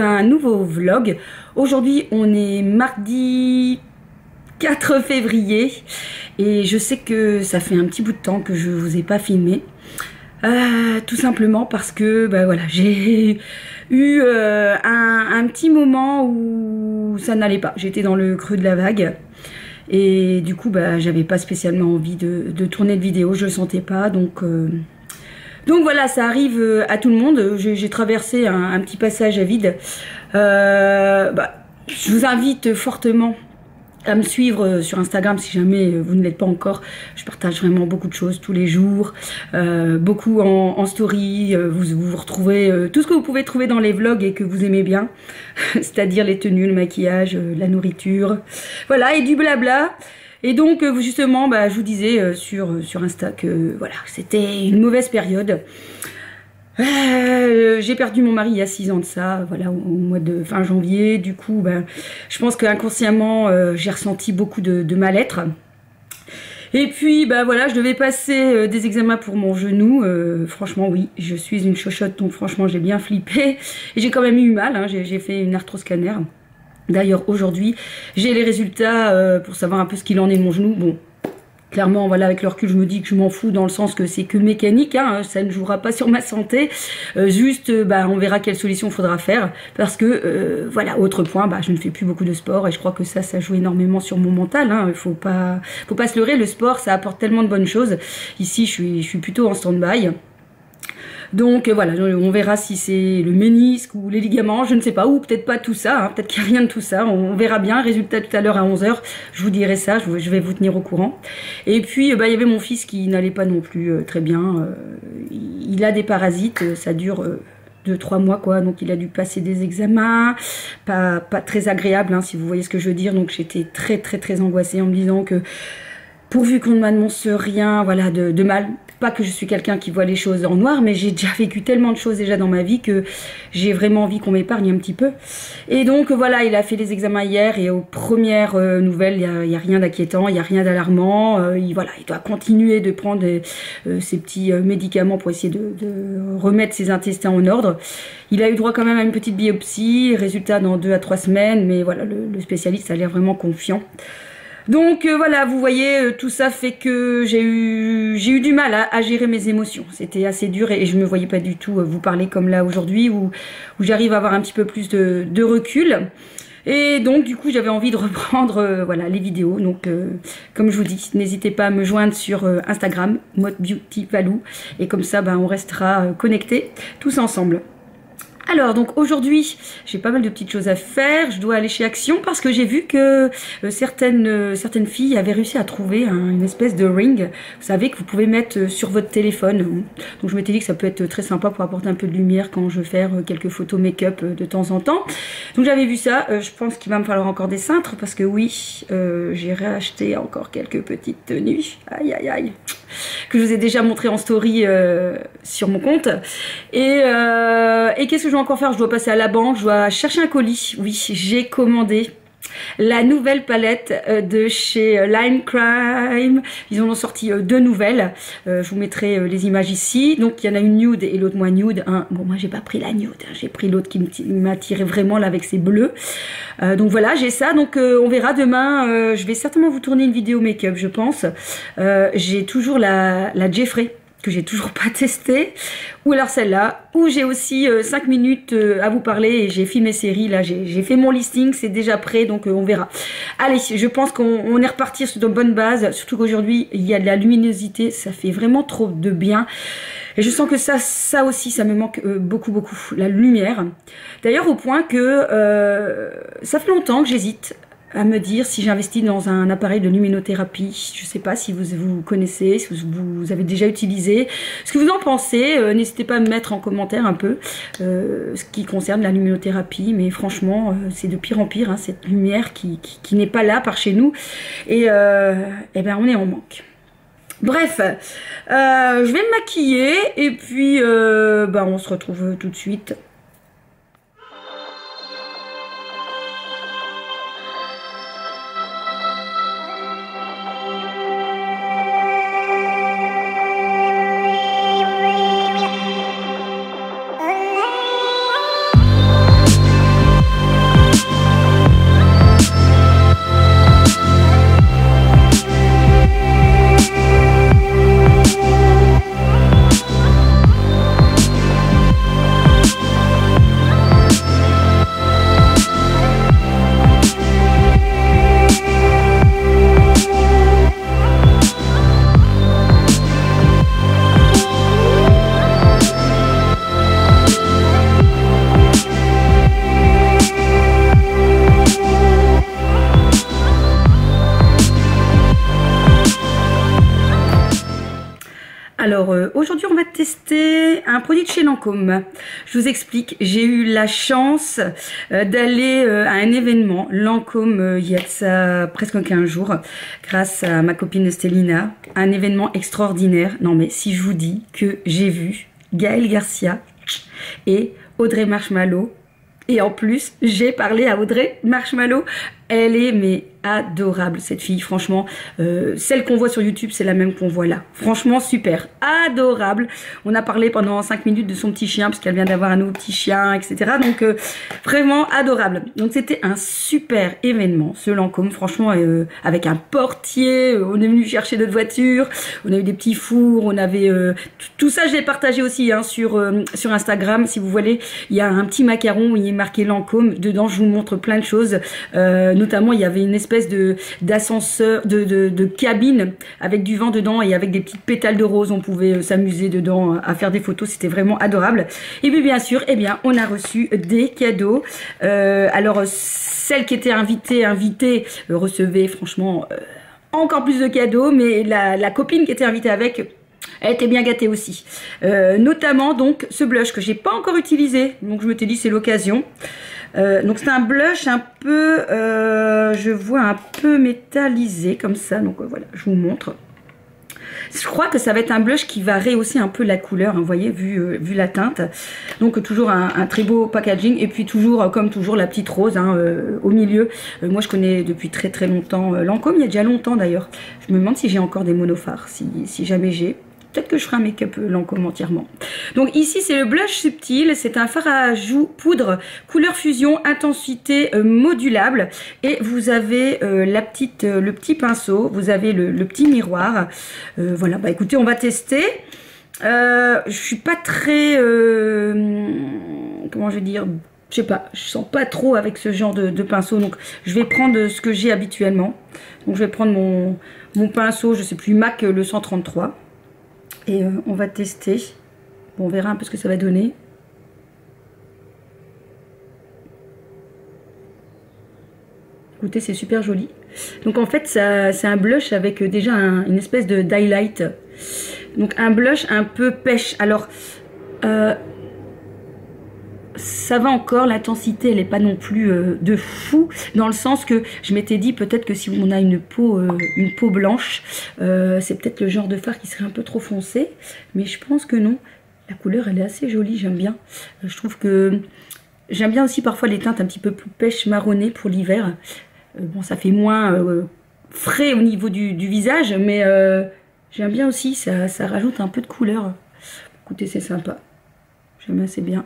un nouveau vlog. Aujourd'hui on est mardi 4 février et je sais que ça fait un petit bout de temps que je vous ai pas filmé. Tout simplement parce que voilà, j'ai eu un petit moment où ça n'allait pas. J'étais dans le creux de la vague. Et du coup, j'avais pas spécialement envie de tourner de vidéo, je le sentais pas, donc voilà, ça arrive à tout le monde. J'ai traversé un petit passage à vide. Je vous invite fortement à me suivre sur Instagram si jamais vous ne l'êtes pas encore. Je partage vraiment beaucoup de choses tous les jours, beaucoup en story. Vous retrouvez tout ce que vous pouvez trouver dans les vlogs et que vous aimez bien, c'est-à-dire les tenues, le maquillage, la nourriture, voilà, et du blabla. Et donc justement, je vous disais sur Insta que voilà, c'était une mauvaise période. J'ai perdu mon mari il y a 6 ans de ça, voilà, au mois de fin janvier. Du coup, je pense qu'inconsciemment, j'ai ressenti beaucoup de mal-être. Et puis, voilà, je devais passer des examens pour mon genou. Franchement, oui, je suis une chochotte, donc franchement, j'ai bien flippé. Et j'ai quand même eu mal, hein, j'ai fait une arthroscanner. D'ailleurs, aujourd'hui, j'ai les résultats pour savoir un peu ce qu'il en est de mon genou. Bon. Clairement, voilà, avec le recul, je me dis que je m'en fous dans le sens que c'est que mécanique, hein, ça ne jouera pas sur ma santé. Juste, on verra quelle solution faudra faire. Parce que, voilà, autre point, je ne fais plus beaucoup de sport et je crois que ça joue énormément sur mon mental. Hein, faut pas se leurrer, le sport, ça apporte tellement de bonnes choses. Ici, je suis plutôt en stand-by. Donc voilà, on verra si c'est le ménisque ou les ligaments, je ne sais pas, ou peut-être pas tout ça, hein, peut-être qu'il n'y a rien de tout ça, on verra bien. Résultat tout à l'heure à 11 h, je vous dirai ça, je vais vous tenir au courant. Et puis il y avait mon fils qui n'allait pas non plus très bien, il a des parasites, ça dure 2-3 mois quoi, donc il a dû passer des examens, pas très agréable, hein, si vous voyez ce que je veux dire. Donc j'étais très angoissée en me disant que pourvu qu'on ne m'annonce rien, voilà, de mal. Pas que je suis quelqu'un qui voit les choses en noir, mais j'ai déjà vécu tellement de choses déjà dans ma vie que j'ai vraiment envie qu'on m'épargne un petit peu. Et donc voilà, il a fait les examens hier et aux premières nouvelles, il n'y a rien d'inquiétant, il n'y a rien d'alarmant. Il doit continuer de prendre ses petits médicaments pour essayer de remettre ses intestins en ordre. Il a eu droit quand même à une petite biopsie, résultat dans 2 à 3 semaines, mais voilà, le spécialiste a l'air vraiment confiant. Donc voilà, vous voyez, tout ça fait que j'ai eu du mal à gérer mes émotions. C'était assez dur et je me voyais pas du tout vous parler comme là aujourd'hui où j'arrive à avoir un petit peu plus de recul. Et donc du coup j'avais envie de reprendre voilà, les vidéos. Donc comme je vous dis, n'hésitez pas à me joindre sur Instagram, Mode Beauty Valou. Et comme ça on restera connectés tous ensemble. Alors donc aujourd'hui j'ai pas mal de petites choses à faire, je dois aller chez Action parce que j'ai vu que certaines filles avaient réussi à trouver une espèce de ring, vous savez, que vous pouvez mettre sur votre téléphone. Donc je m'étais dit que ça peut être très sympa pour apporter un peu de lumière quand je veux faire quelques photos make-up de temps en temps. Donc j'avais vu ça, je pense qu'il va me falloir encore des cintres parce que oui, j'ai racheté encore quelques petites tenues, aïe aïe aïe, que je vous ai déjà montré en story sur mon compte. Et qu'est-ce que je dois encore faire? Je dois passer à la banque, je dois chercher un colis. Oui, j'ai commandé la nouvelle palette de chez Lime Crime. Ils en ont sorti 2 nouvelles. Je vous mettrai les images ici. Donc il y en a une nude et l'autre moins nude. Bon, moi j'ai pas pris la nude, j'ai pris l'autre qui m'a attiré vraiment là avec ses bleus. Donc voilà, j'ai ça. Donc on verra demain. Je vais certainement vous tourner une vidéo make-up, je pense. J'ai toujours la Jeffree que j'ai toujours pas testé, ou alors celle-là, où j'ai aussi 5 minutes à vous parler et j'ai filmé mes séries, là j'ai fait mon listing, c'est déjà prêt, donc on verra. Allez, je pense qu'on est reparti sur de bonnes bases, surtout qu'aujourd'hui il y a de la luminosité, ça fait vraiment trop de bien. Et je sens que ça aussi, ça me manque beaucoup, la lumière. D'ailleurs au point que ça fait longtemps que j'hésite à me dire si j'investis dans un appareil de luminothérapie. Je sais pas si vous connaissez, si vous avez déjà utilisé. Ce que vous en pensez, n'hésitez pas à me mettre en commentaire un peu ce qui concerne la luminothérapie. Mais franchement, c'est de pire en pire, hein, cette lumière qui n'est pas là par chez nous. Et on est en manque. Bref, je vais me maquiller et puis on se retrouve tout de suite. Alors aujourd'hui on va tester un produit de chez Lancôme. Je vous explique, j'ai eu la chance d'aller à un événement Lancôme il y a de ça presque 15 jours grâce à ma copine Stélina. Un événement extraordinaire. Non mais si je vous dis que j'ai vu Gaël Garcia et Audrey Marshmallow, et en plus j'ai parlé à Audrey Marshmallow, elle est mais adorable cette fille, franchement. Celle qu'on voit sur YouTube, c'est la même qu'on voit là. Franchement, super, adorable. On a parlé pendant 5 minutes de son petit chien, parce qu'elle vient d'avoir un nouveau petit chien, etc. Donc, vraiment adorable. Donc, c'était un super événement, ce Lancôme, franchement, avec un portier. On est venu chercher notre voiture. On a eu des petits fours. On avait... tout ça, je l'ai partagé aussi hein, sur Instagram. Si vous voulez, il y a un petit macaron où il est marqué Lancôme. Dedans, je vous montre plein de choses. Notamment, il y avait une espèce d'ascenseur, de cabine avec du vent dedans et avec des petites pétales de rose. On pouvait s'amuser dedans à faire des photos. C'était vraiment adorable. Et puis bien sûr, eh bien, on a reçu des cadeaux. Alors, celle qui était invitée recevait franchement encore plus de cadeaux. Mais la copine qui était invitée avec... elle était bien gâtée aussi. Notamment donc ce blush que j'ai pas encore utilisé. Donc je me suis dit c'est l'occasion. Donc c'est un blush un peu, je vois un peu métallisé comme ça. Donc voilà, je vous montre. Je crois que ça va être un blush qui va rehausser un peu la couleur, hein, vous voyez, vu la teinte. Donc toujours un très beau packaging. Et puis toujours, comme toujours, la petite rose hein, au milieu. Moi je connais depuis très très longtemps Lancôme, il y a déjà longtemps d'ailleurs. Je me demande si j'ai encore des monophares, si jamais j'ai. Peut-être que je ferai un make-up Lancôme entièrement. Donc ici c'est le blush subtil, c'est un fard à joues poudre, couleur fusion, intensité modulable. Et vous avez le petit pinceau, vous avez le petit miroir. Voilà, bah écoutez, on va tester. Je suis pas très... comment je vais dire, je sais pas, je sens pas trop avec ce genre de pinceau. Donc je vais prendre ce que j'ai habituellement. Donc je vais prendre mon pinceau, je sais plus, MAC le 133. Et on va tester. Bon, on verra un peu ce que ça va donner. Écoutez, c'est super joli. Donc en fait, c'est un blush avec déjà une espèce de highlight. Donc un blush un peu pêche. Alors, ça va encore, l'intensité elle n'est pas non plus de fou, dans le sens que je m'étais dit peut-être que si on a une peau blanche, c'est peut-être le genre de fard qui serait un peu trop foncé, mais je pense que non. La couleur elle est assez jolie, j'aime bien. Je trouve que j'aime bien aussi parfois les teintes un petit peu plus pêche marronnées pour l'hiver. Bon, ça fait moins frais au niveau du visage, mais j'aime bien aussi, ça rajoute un peu de couleur. Écoutez, c'est sympa, j'aime assez bien.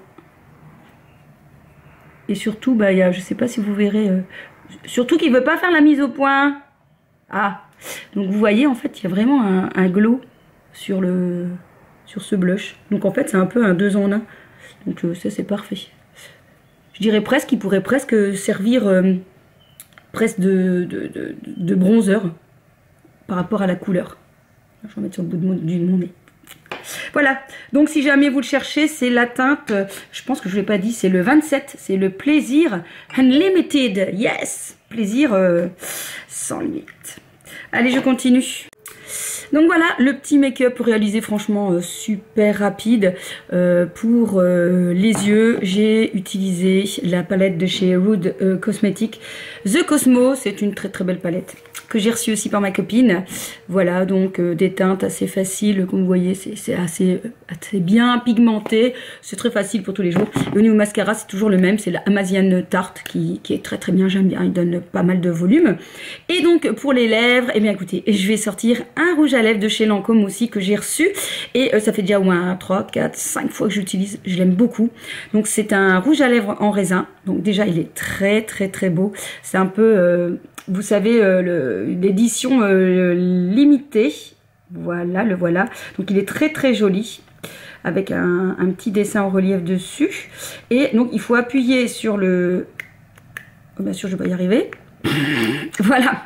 Et surtout, bah, je sais pas si vous verrez, surtout qu'il ne veut pas faire la mise au point. Ah, donc vous voyez, en fait, il y a vraiment un glow sur ce blush. Donc en fait, c'est un peu un 2 en 1. Donc ça, c'est parfait. Je dirais presque qu'il pourrait presque servir presque de bronzer par rapport à la couleur. Je vais mettre sur le bout du nez. Voilà, donc si jamais vous le cherchez, c'est la teinte, je pense que je ne l'ai pas dit, c'est le 27, c'est le Plaisir Unlimited, yes, plaisir sans limite. Allez, je continue. Donc voilà, le petit make-up réalisé franchement super rapide. Pour les yeux, j'ai utilisé la palette de chez Rude Cosmetics, The Cosmo, c'est une très très belle palette que j'ai reçue aussi par ma copine. Voilà, donc des teintes assez faciles, comme vous voyez, c'est assez bien pigmenté, c'est très facile pour tous les jours. Et au niveau mascara, c'est toujours le même, c'est la Amazian Tarte qui est très très bien, j'aime bien, il donne pas mal de volume. Et donc pour les lèvres, eh bien écoutez, je vais sortir un rouge à lèvres de chez Lancôme aussi que j'ai reçu. Et ça fait déjà au moins 3, 4, 5 fois que j'utilise, je l'aime beaucoup. Donc c'est un rouge à lèvres en raisin, donc déjà il est très très très beau. C'est un peu... vous savez, l'édition limitée, voilà, le voilà. Donc il est très très joli, avec un petit dessin en relief dessus. Et donc il faut appuyer sur le... Oh, bien sûr, je vais pas y arriver. Voilà.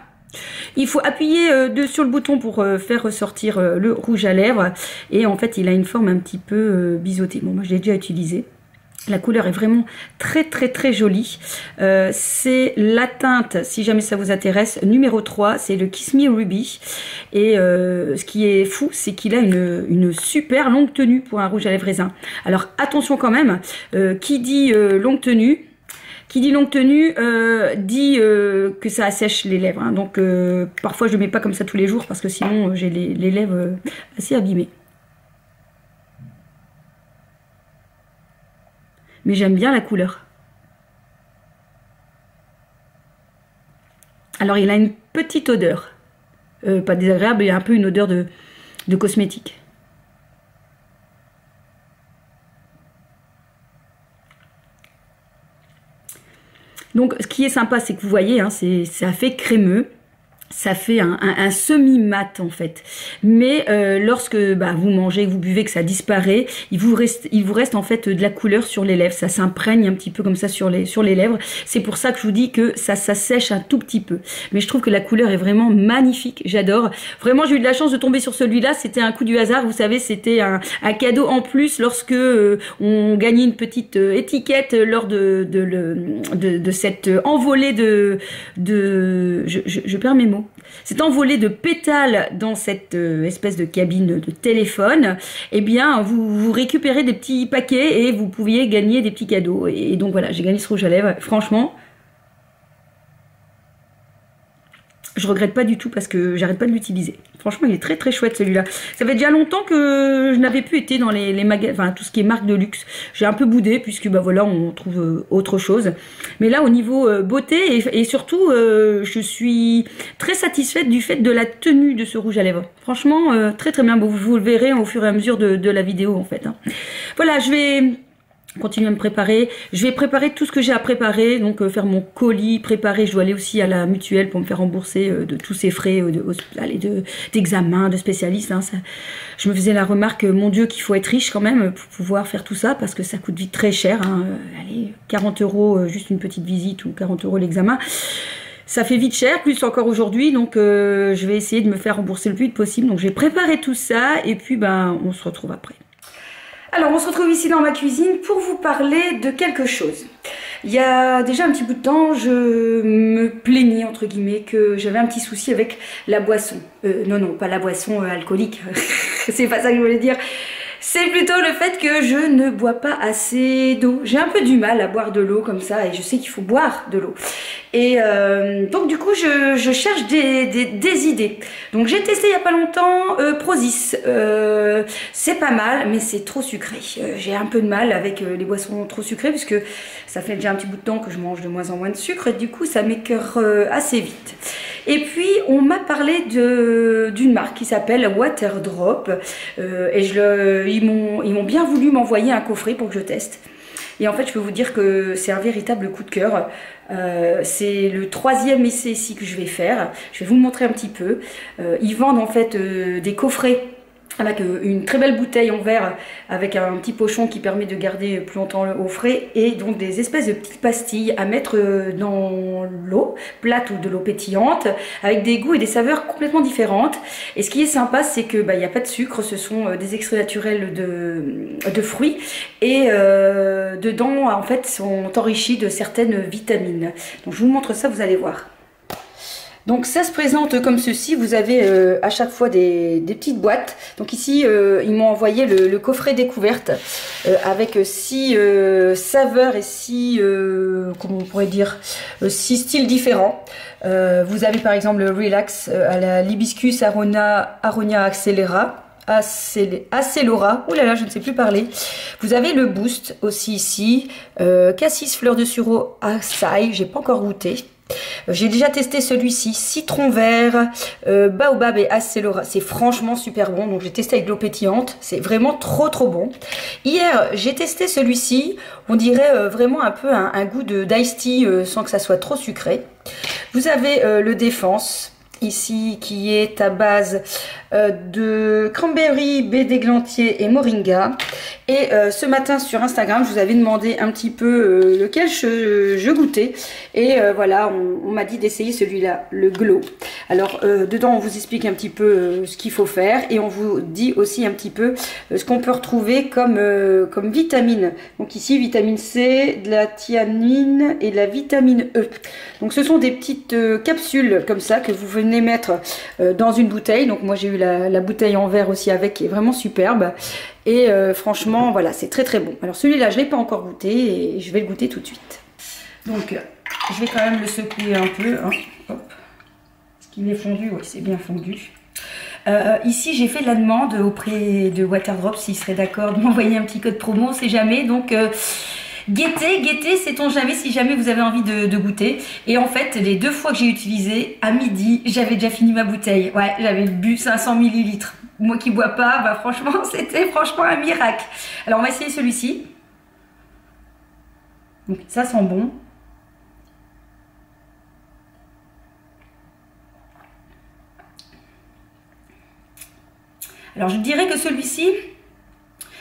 Il faut appuyer sur le bouton pour faire ressortir le rouge à lèvres. Et en fait, il a une forme un petit peu biseautée. Bon, moi, je l'ai déjà utilisé. La couleur est vraiment très très très jolie. C'est la teinte, si jamais ça vous intéresse, numéro 3, c'est le Kiss Me Ruby. Et ce qui est fou, c'est qu'il a une super longue tenue pour un rouge à lèvres raisin. Alors attention quand même, qui dit longue tenue, dit que ça assèche les lèvres. Hein. Donc parfois je ne le mets pas comme ça tous les jours parce que sinon j'ai les lèvres assez abîmées. Mais j'aime bien la couleur. Alors il a une petite odeur. Pas désagréable, il y a un peu une odeur de cosmétique. Donc ce qui est sympa, c'est que vous voyez, hein, ça fait crémeux. Ça fait un semi-mat en fait. Mais lorsque vous mangez, que vous buvez, que ça disparaît, il vous reste en fait de la couleur sur les lèvres. Ça s'imprègne un petit peu comme ça sur les lèvres. C'est pour ça que je vous dis que ça sèche un tout petit peu. Mais je trouve que la couleur est vraiment magnifique. J'adore. Vraiment, j'ai eu de la chance de tomber sur celui-là. C'était un coup du hasard. Vous savez, c'était un cadeau en plus lorsque on gagnait une petite étiquette lors de cette envolée je perds mes mots. Cet envolé de pétales dans cette espèce de cabine de téléphone, eh bien, vous récupérez des petits paquets et vous pouviez gagner des petits cadeaux. Et donc voilà, j'ai gagné ce rouge à lèvres. Franchement, je regrette pas du tout parce que j'arrête pas de l'utiliser. Franchement, il est très très chouette celui-là. Ça fait déjà longtemps que je n'avais plus été dans les magasins, enfin tout ce qui est marque de luxe. J'ai un peu boudé puisque voilà, on trouve autre chose. Mais là, au niveau beauté et surtout, je suis très satisfaite du fait de la tenue de ce rouge à lèvres. Franchement, très très bien. Bon, vous le verrez au fur et à mesure de la vidéo en fait. Hein. Voilà, je vais continuer à me préparer. Je vais préparer tout ce que j'ai à préparer, donc faire mon colis, préparer. Je dois aller aussi à la mutuelle pour me faire rembourser de tous ces frais d'examen, de spécialistes. Hein, ça, je me faisais la remarque, mon Dieu, qu'il faut être riche quand même pour pouvoir faire tout ça parce que ça coûte vite très cher. Hein. Allez, 40 € juste une petite visite ou 40 € l'examen. Ça fait vite cher, plus encore aujourd'hui, donc je vais essayer de me faire rembourser le plus vite possible. Donc je vais préparer tout ça et puis on se retrouve après. Alors, on se retrouve ici dans ma cuisine pour vous parler de quelque chose. Il y a déjà un petit bout de temps, je me plaignais, entre guillemets, que j'avais un petit souci avec la boisson. Non, pas la boisson alcoolique, c'est pas ça que je voulais dire. C'est plutôt le fait que je ne bois pas assez d'eau. J'ai un peu du mal à boire de l'eau comme ça et je sais qu'il faut boire de l'eau. Et donc du coup je cherche des idées. Donc j'ai testé il n'y a pas longtemps Prozis. C'est pas mal mais c'est trop sucré. J'ai un peu de mal avec les boissons trop sucrées puisque ça fait déjà un petit bout de temps que je mange de moins en moins de sucre et du coup ça m'écœure assez vite. Et puis on m'a parlé d'une marque qui s'appelle Waterdrop et ils m'ont bien voulu m'envoyer un coffret pour que je teste. Et en fait, je peux vous dire que c'est un véritable coup de cœur. C'est le 3e essai ici que je vais faire. Je vais vous le montrer un petit peu. Ils vendent en fait des coffrets avec une très belle bouteille en verre avec un petit pochon qui permet de garder plus longtemps au frais et donc des espèces de petites pastilles à mettre dans l'eau plate ou de l'eau pétillante avec des goûts et des saveurs complètement différentes. Et ce qui est sympa, c'est que il n'y a pas de sucre, ce sont des extraits naturels de fruits et dedans en fait sont enrichis de certaines vitamines. Donc je vous montre ça, vous allez voir. Donc ça se présente comme ceci, vous avez à chaque fois des petites boîtes. Donc ici ils m'ont envoyé le coffret découverte avec 6 saveurs et 6 comment on pourrait dire 6 styles différents. Vous avez par exemple le Relax à la l'hibiscus Aronia Accelera. Accelora, oh là là, je ne sais plus parler. Vous avez le Boost aussi ici, Cassis fleur de sureau Açaï, j'ai pas encore goûté. J'ai déjà testé celui-ci, citron vert, baobab et acélora. C'est franchement super bon. Donc j'ai testé avec de l'eau pétillante. C'est vraiment trop bon. Hier, j'ai testé celui-ci. On dirait vraiment un peu un goût d'ice tea sans que ça soit trop sucré. Vous avez le Défense ici qui est à base de cranberry, baie d'églantier et moringa. Et ce matin sur Instagram, je vous avais demandé un petit peu lequel je goûtais. Et voilà, on m'a dit d'essayer celui-là, le Glow. Alors dedans on vous explique un petit peu ce qu'il faut faire et on vous dit aussi un petit peu ce qu'on peut retrouver comme vitamine. Donc ici vitamine C, de la thiamine et de la vitamine E. Donc ce sont des petites capsules comme ça que vous venez mettre dans une bouteille. Donc moi j'ai eu la bouteille en verre aussi avec, qui est vraiment superbe. Et franchement voilà, c'est très très bon. Alors celui-là je ne l'ai pas encore goûté et je vais le goûter tout de suite. Donc je vais quand même le secouer un peu. Hein. Hop. Est-ce qu'il est fondu? Oui, c'est bien fondu. Ici j'ai fait la demande auprès de Waterdrop s'il serait d'accord de m'envoyer un petit code promo, on sait jamais. Donc guettez, sait-on jamais, si jamais vous avez envie de goûter. Et en fait les 2 fois que j'ai utilisé, à midi j'avais déjà fini ma bouteille. Ouais, j'avais bu 500 ml. Moi qui bois pas, bah franchement c'était franchement un miracle. Alors on va essayer celui-ci. Donc ça sent bon. Alors je dirais que celui-ci est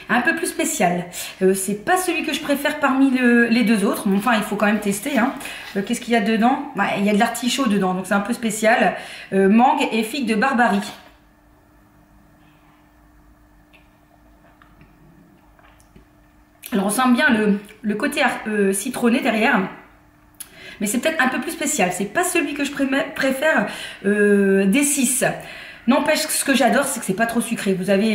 un peu plus spécial. C'est pas celui que je préfère parmi les 2 autres. Enfin, il faut quand même tester. Hein. Qu'est-ce qu'il y a dedans? Il y a de l'artichaut dedans, donc c'est un peu spécial. Mangue et figue de Barbarie. Alors on sent bien le côté citronné derrière. Mais c'est peut-être un peu plus spécial. C'est pas celui que je préfère des 6. N'empêche, ce que j'adore, c'est que c'est pas trop sucré. Vous avez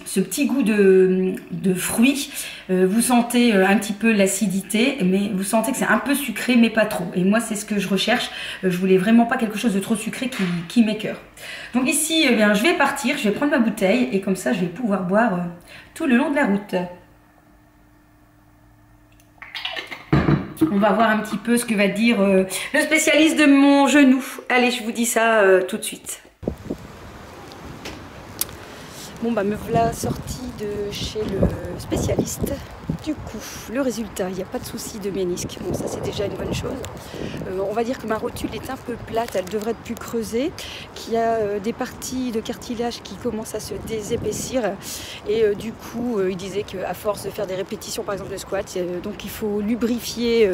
ce petit goût de fruits. Vous sentez un petit peu l'acidité, mais vous sentez que c'est un peu sucré, mais pas trop. Et moi, c'est ce que je recherche. Je voulais vraiment pas quelque chose de trop sucré qui m'écoeure. Donc ici, eh bien, je vais partir, je vais prendre ma bouteille et comme ça, je vais pouvoir boire tout le long de la route. On va voir un petit peu ce que va dire le spécialiste de mon genou. Allez, je vous dis ça tout de suite. Bon bah me voilà sortie de chez le spécialiste. Du coup, le résultat, il n'y a pas de souci de ménisque. Bon, ça c'est déjà une bonne chose. On va dire que ma rotule est un peu plate, elle devrait être plus creusée, qu'il y a des parties de cartilage qui commencent à se désépaissir. Et du coup, il disait qu'à force de faire des répétitions, par exemple de squat, donc il faut lubrifier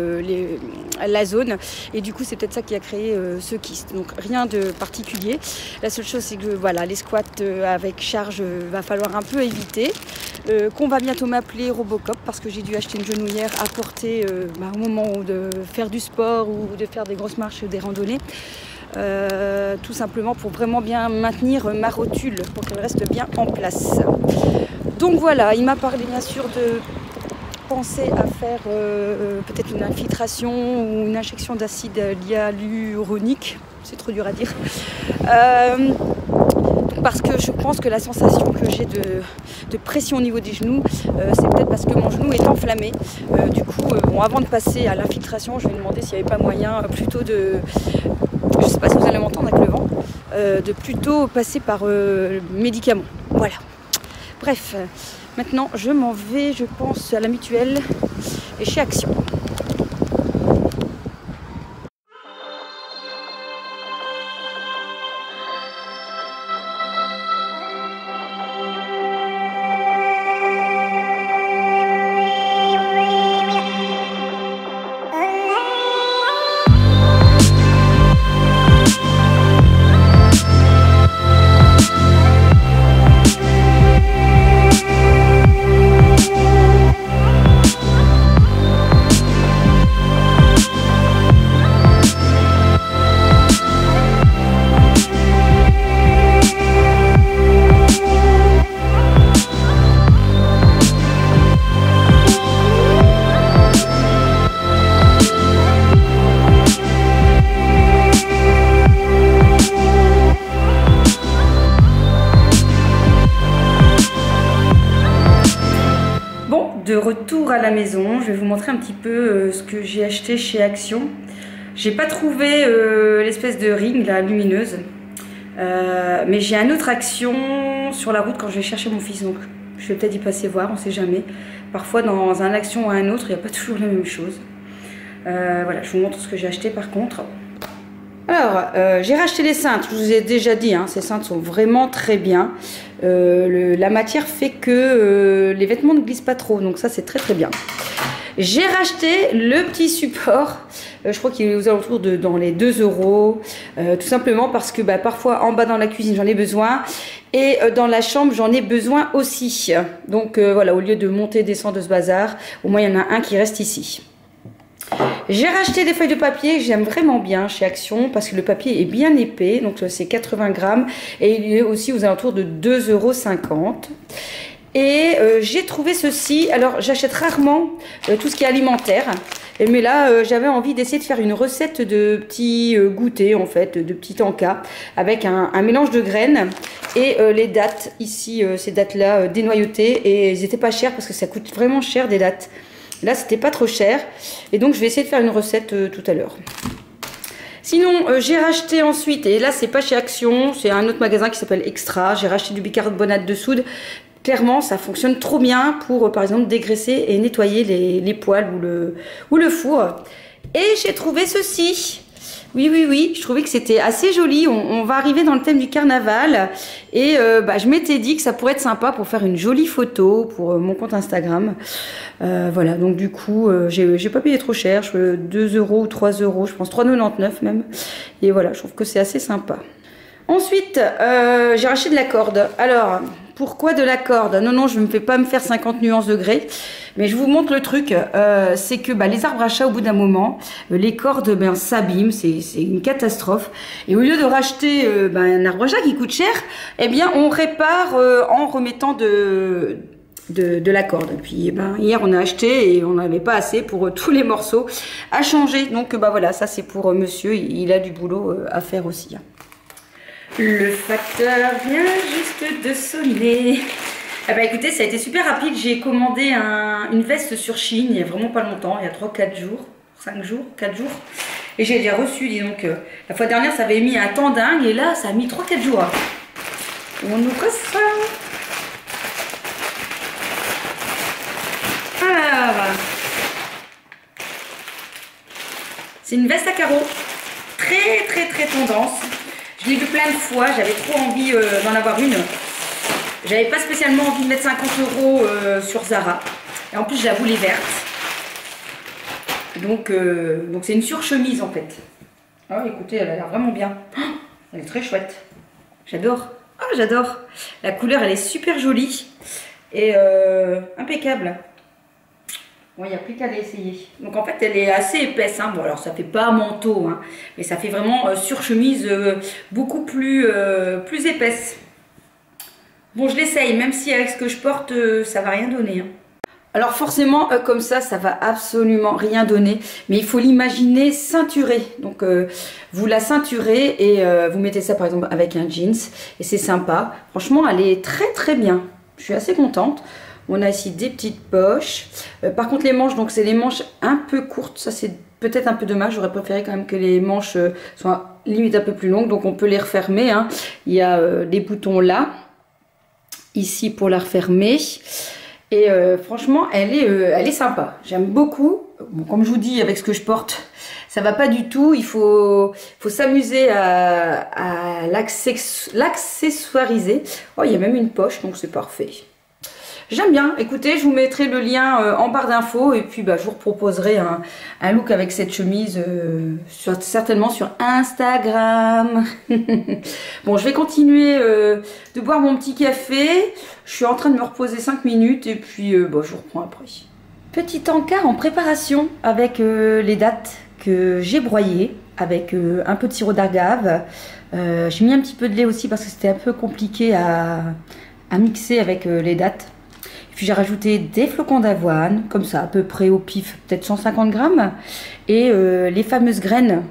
la zone. Et du coup, c'est peut-être ça qui a créé ce kyste. Donc rien de particulier. La seule chose, c'est que voilà, les squats avec charge, va falloir un peu éviter. Qu'on va bientôt m'appeler Robocop parce que j'ai dû acheter une genouillère à porter au moment de faire du sport ou de faire des grosses marches, des randonnées. Tout simplement pour vraiment bien maintenir ma rotule, pour qu'elle reste bien en place. Donc voilà, il m'a parlé bien sûr de penser à faire peut-être une infiltration ou une injection d'acide hyaluronique. C'est trop dur à dire. Parce que je pense que la sensation que j'ai de pression au niveau des genoux, c'est peut-être parce que mon genou est enflammé. Du coup, bon, avant de passer à l'infiltration, je vais demander s'il n'y avait pas moyen plutôt de... Je ne sais pas si vous allez m'entendre avec le vent, de plutôt passer par médicaments. Voilà. Bref, maintenant je m'en vais, je pense, à la mutuelle et chez Action. De retour à la maison, je vais vous montrer un petit peu ce que j'ai acheté chez Action. J'ai pas trouvé l'espèce de ring là, lumineuse, mais j'ai un autre Action sur la route quand je vais chercher mon fils, donc je vais peut-être y passer voir, on sait jamais. Parfois dans un Action ou un autre, il n'y a pas toujours la même chose. Voilà, je vous montre ce que j'ai acheté par contre. Alors, j'ai racheté les cintres, je vous ai déjà dit, hein, ces cintres sont vraiment très bien. La matière fait que les vêtements ne glissent pas trop, donc ça c'est très très bien. J'ai racheté le petit support, je crois qu'il est aux alentours de dans les 2 €, tout simplement parce que parfois en bas dans la cuisine j'en ai besoin et dans la chambre j'en ai besoin aussi. Donc voilà, au lieu de monter et descendre de ce bazar, au moins il y en a un qui reste ici. J'ai racheté des feuilles de papier, j'aime vraiment bien chez Action parce que le papier est bien épais, donc c'est 80 grammes et il est aussi aux alentours de 2,50 €. Et j'ai trouvé ceci. Alors j'achète rarement tout ce qui est alimentaire, mais là j'avais envie d'essayer de faire une recette de petits goûters, en fait, de petits encas avec un mélange de graines et les dattes ici, ces dates là dénoyautées, et ils étaient pas chers parce que ça coûte vraiment cher des dattes. Là c'était pas trop cher et donc je vais essayer de faire une recette tout à l'heure. Sinon, j'ai racheté ensuite, et là c'est pas chez Action, c'est un autre magasin qui s'appelle Extra. J'ai racheté du bicarbonate de soude. Clairement, ça fonctionne trop bien pour, par exemple, dégraisser et nettoyer les poêles ou le four. Et j'ai trouvé ceci. Oui, je trouvais que c'était assez joli. On va arriver dans le thème du carnaval. Et je m'étais dit que ça pourrait être sympa pour faire une jolie photo pour mon compte Instagram. Voilà, donc du coup, j'ai pas payé trop cher. 2 € ou 3 €, je pense 3,99 même. Et voilà, je trouve que c'est assez sympa. Ensuite, j'ai racheté de la corde. Alors, pourquoi de la corde? Non, je ne vais pas me faire 50 nuances de gris. Mais je vous montre le truc. C'est que les arbres à chat, au bout d'un moment, les cordes s'abîment. C'est une catastrophe. Et au lieu de racheter un arbre à chat qui coûte cher, eh bien, on répare en remettant de la corde. Et puis hier on a acheté et on n'avait pas assez pour tous les morceaux à changer. Donc voilà, ça c'est pour monsieur. Il a du boulot à faire aussi. Le facteur vient juste de sonner. Écoutez, ça a été super rapide. J'ai commandé une veste sur Shein il n'y a vraiment pas longtemps, il y a 3-4 jours, 5 jours, 4 jours. Et j'ai déjà reçu, dis donc, la fois dernière ça avait mis un temps dingue et là ça a mis 3-4 jours. On ouvre ça. Alors, c'est une veste à carreaux, très tendance. Je l'ai vu plein de fois, j'avais trop envie d'en avoir une. J'avais pas spécialement envie de mettre 50 € sur Zara. Et en plus, je la voulais verte. Donc c'est une surchemise en fait. Ah, écoutez, elle a l'air vraiment bien. Elle est très chouette. J'adore. Ah, j'adore. La couleur, elle est super jolie. Et impeccable. Bon, il n'y a plus qu'à l'essayer. Donc en fait, elle est assez épaisse. Bon, alors ça fait pas manteau, mais ça fait vraiment surchemise beaucoup plus épaisse. Bon, je l'essaye, même si avec ce que je porte, ça va rien donner. Alors forcément, comme ça va absolument rien donner. Mais il faut l'imaginer ceinturée. Donc vous la ceinturez et vous mettez ça par exemple avec un jeans. Et c'est sympa. Franchement, elle est très bien. Je suis assez contente. On a ici des petites poches. Par contre, les manches, donc c'est les manches un peu courtes. Ça, c'est peut-être un peu dommage. J'aurais préféré quand même que les manches soient limite un peu plus longues. Donc, on peut les refermer. Il y a des boutons là, ici pour la refermer. Et franchement, elle est sympa. J'aime beaucoup. Bon, comme je vous dis, avec ce que je porte, ça va pas du tout. Il faut s'amuser à l'accessoiriser. Oh, il y a même une poche, donc c'est parfait. J'aime bien. Écoutez, je vous mettrai le lien en barre d'infos et puis je vous proposerai un look avec cette chemise certainement sur Instagram. Bon, je vais continuer de boire mon petit café. Je suis en train de me reposer 5 minutes et puis je vous reprends après. Petit encart en préparation avec les dattes que j'ai broyées avec un peu de sirop d'agave. J'ai mis un petit peu de lait aussi parce que c'était un peu compliqué à mixer avec les dattes. Puis j'ai rajouté des flocons d'avoine, comme ça, à peu près au pif, peut-être 150 grammes. Et les fameuses graines,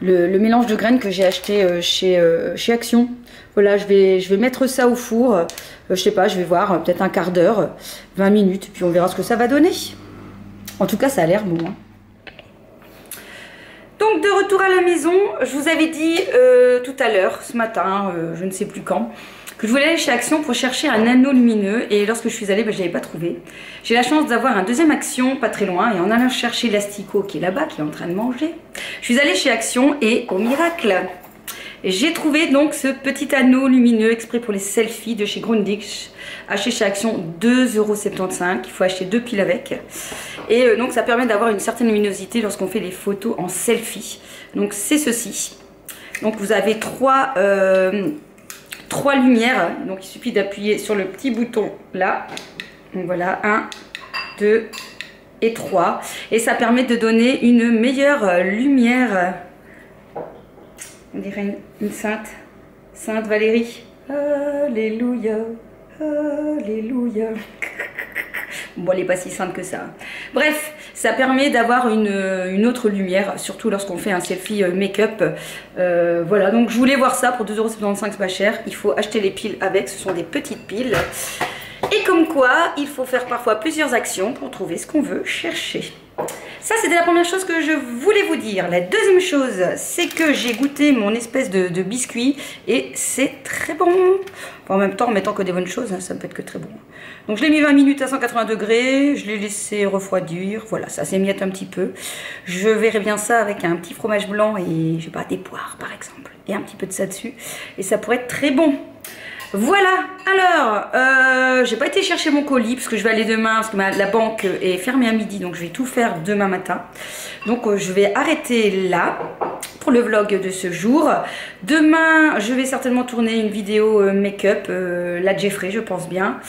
le mélange de graines que j'ai acheté chez Action. Voilà, je vais mettre ça au four. Je sais pas, je vais voir, peut-être un quart d'heure, 20 minutes, puis on verra ce que ça va donner. En tout cas, ça a l'air bon. Donc de retour à la maison, je vous avais dit tout à l'heure, ce matin, je ne sais plus quand, que je voulais aller chez Action pour chercher un anneau lumineux et lorsque je suis allée, je ne l'avais pas trouvé. J'ai la chance d'avoir un deuxième Action pas très loin et en allant chercher l'asticot qui est là-bas, qui est en train de manger, je suis allée chez Action et au miracle, j'ai trouvé donc ce petit anneau lumineux exprès pour les selfies de chez Grundig, acheté chez Action 2,75 €. Il faut acheter 2 piles avec. Et donc ça permet d'avoir une certaine luminosité lorsqu'on fait les photos en selfie. Donc c'est ceci. Donc vous avez trois lumières. Donc il suffit d'appuyer sur le petit bouton là. Donc voilà, 1, 2 et 3. Et ça permet de donner une meilleure lumière. On dirait une sainte. Sainte Valérie. Alléluia. Alléluia. Bon, elle n'est pas si sainte que ça. Bref, ça permet d'avoir une autre lumière, surtout lorsqu'on fait un selfie make-up. Voilà, donc je voulais voir ça pour 2,75 €, c'est pas cher. Il faut acheter les piles avec, ce sont des petites piles. Et comme quoi, il faut faire parfois plusieurs actions pour trouver ce qu'on veut chercher. Ça, c'était la première chose que je voulais vous dire. La deuxième chose, c'est que j'ai goûté mon espèce de biscuit et c'est très bon. En même temps, en mettant que des bonnes choses, ça ne peut être que très bon. Donc, je l'ai mis 20 minutes à 180 degrés. Je l'ai laissé refroidir. Voilà, ça s'émiette un petit peu. Je verrai bien ça avec un petit fromage blanc et, je sais pas, des poires, par exemple. Et un petit peu de ça dessus. Et ça pourrait être très bon. Voilà, alors, j'ai pas été chercher mon colis parce que je vais aller demain, parce que la banque est fermée à midi, donc je vais tout faire demain matin. Donc je vais arrêter là pour le vlog de ce jour. Demain, je vais certainement tourner une vidéo make-up, la Jeffrey, je pense bien.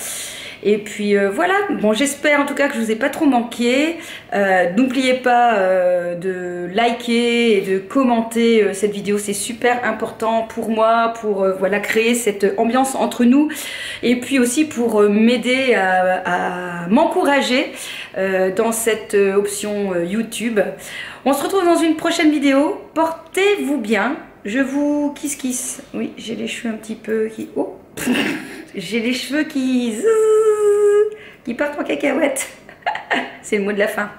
Et puis voilà, bon, j'espère en tout cas que je vous ai pas trop manqué. N'oubliez pas de liker et de commenter cette vidéo, c'est super important pour moi, pour voilà, créer cette ambiance entre nous et puis aussi pour m'aider à m'encourager dans cette option YouTube. On se retrouve dans une prochaine vidéo, portez-vous bien, je vous kiss. Oui, j'ai les cheveux un petit peu qui... Oh. J'ai les cheveux qui partent en cacahuète. C'est le mot de la fin.